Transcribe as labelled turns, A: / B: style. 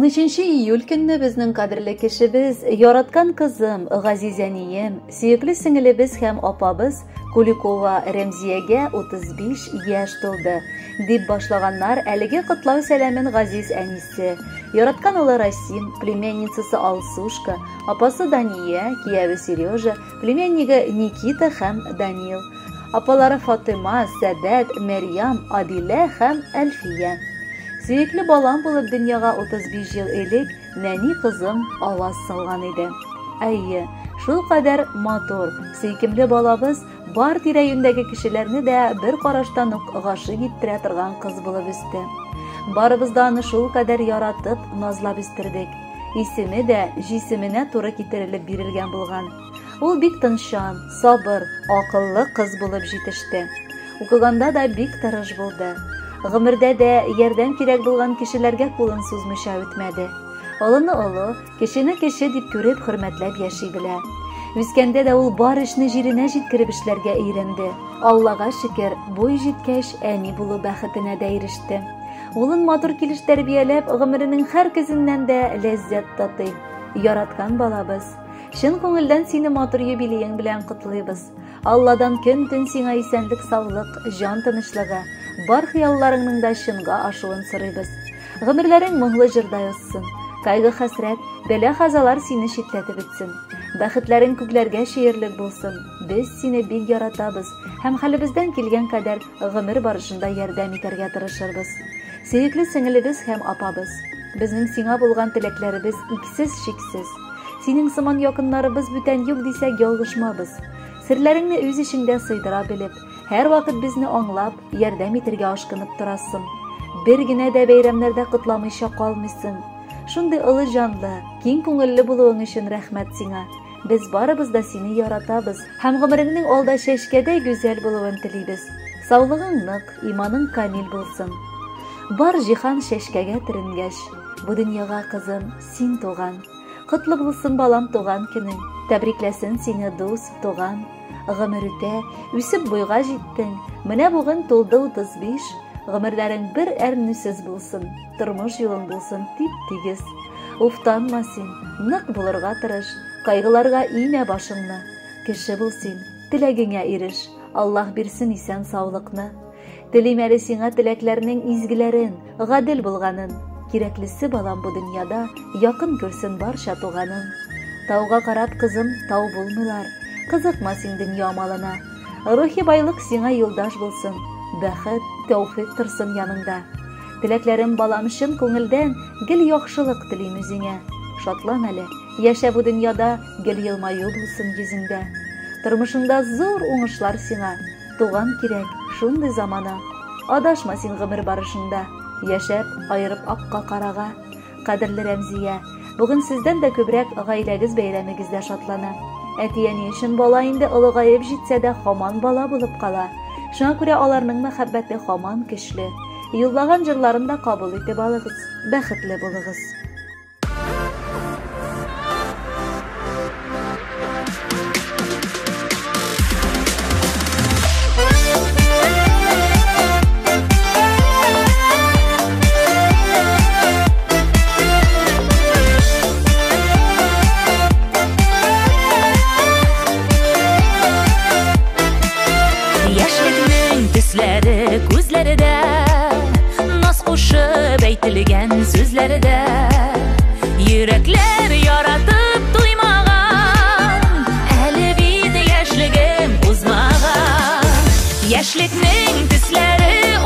A: 13 июль көнне безнең кадерле кешебез, яраткан кызым, газизәнием, сөекле сеңелебез һәм апабыз Куликова Рәмзиягә 35 яшь тулды, дип башлаганнар әлеге котлау сәламен газиз әнисе. Яраткан улы Расим, племянницасы Алсушка, апасы Дания, кияве Сережа, племянниге Никита һәм Данил, апалары Фатыма, Сәдәт, Мәрьям, Адилә һәм Әлфия. Сөекле балам булып дөньяга 35 ел элек нәни кызым аваз салган иде. Әйе, шул кадәр матур, сөйкемле балабыз бар тирә-юньдәге кешеләрне дә бер караштан ук гашык иттерә торган кыз булып үсте. Барыбыз да аны шул кадәр яратып, назлап үстердек. Исеме дә җисеменә туры китерелеп бирелгән булган. Ул бик тынчан, сабыр, акыллы кыз булып җитеште. Укыганда да бик тырыш булды. Гомердә дә ярдәм кирәк булган кешеләргә кулын сузмыйча үтмәде. Олыны олы, кешене кеше дип күреп, хөрмәтләп яши белә. Үскәндә дә ул бар эшне җиренә җиткереп эшләргә өйрәнде. Аллага шөкер, буй җиткәч әни булу бәхетенә дә иреште. Улын матур килеш тәрбияләп, гомеренең һәр көзеннән дә ләззәт татый. Яраткан балабыз, чын күңелдән сине матур юбилеең белән котлыйбыз. Алладан көн-төн сиңа исәнлек, саулык, җан тынычлыгы, бар хыялларыңның да чынга ашуын сорыйбыз. Гомерләрең моңлы җырдай узсын. Кайгы-хәсрәт, бәла-казалар сине читләтеп үтсен. Бәхетләрең күкләргә чөерлек булсын. Без сине бик яратабыз һәм хәлебездән килгән кадәр гомер барышында ярдәм итәргә тырышырбыз. Сөекле сеңелебез һәм апабыз, безнең сиңа булган теләкләребез иксез-шиксез. Синең сыман якыннарыбыз бүтән юк дисәк ялгышмабыз. Серләреңне үз ишеңдә сыйдыра белеп, һәр вакыт безне аңлап, ярдәм итәргә ашкынып торасың. Бер генә дә бәйрәмнәрдә кытламыйча калмыйсың. Шундый олы җанлы, киң күңелле булуың өчен рәхмәт сиңа. Без барыбыз да сине яратабыз һәм гомереңнең алда чәчкәдәй гүзәл булуын телибез. Саулыгың нык, иманың камил булсын. Бар җиһан чәчкәгә төренгәч, бу дөньяга кызым син туган. Котлы булсын балам туган көнең. Тәбрикләсен сине дус туган. Гомер үтә, үсеп буйга җиттең. Менә бүген тулды 35. Гомерләрең бер әрнүсез булсын. Тормыш юлың булсын тип-тигез. Уфтанма син, нык булырга тырыш. Кайгыларга имә башыңны. Кеше бул син, теләгеңә иреш. Аллаһ бирсен исән саулыкны. Телим әле сиңа теләкләрнең изгеләрен, гадел булганын. Кирәклесе балам бу дөньяда якын күрсен барча туганын. Тауга карап кызым, тау булмыйлар. Кызыкма син дөнья малына. Рухи байлык сиңа юлдаш булсын. Бәхет, тәүфыйк торсын яныңда. Теләкләрем балам чын күңелдән гел яхшылык телим үзеңә. Шатлан әле, яшә бу дөньяда, гел елмаю булсын йөзеңдә. Тормышыңда зур уңышлар сиңа. Туган кирәк, шундый замана. Адашма син гомер барышында. Яшәп, айырып акка карага. Кадерле Рәмзия, бүген сездән дә күбрәк гаиләгез бәйрәмегездә шатлана. Әти-әни өчен бала инде олыгаеп җитсә дә һаман бала булып кала. Шуңа күрә аларның мәхәббәте һаман көчле. Юллаган җырларын да кабул итеп алыгыз. Бәхетле булыгыз. Күзләрдә наз кушып әйтелгән сүзләрдә йөрәкләр яратып туймаган, әле бит яшьлегем узмаган. Яшьлекнең төсләре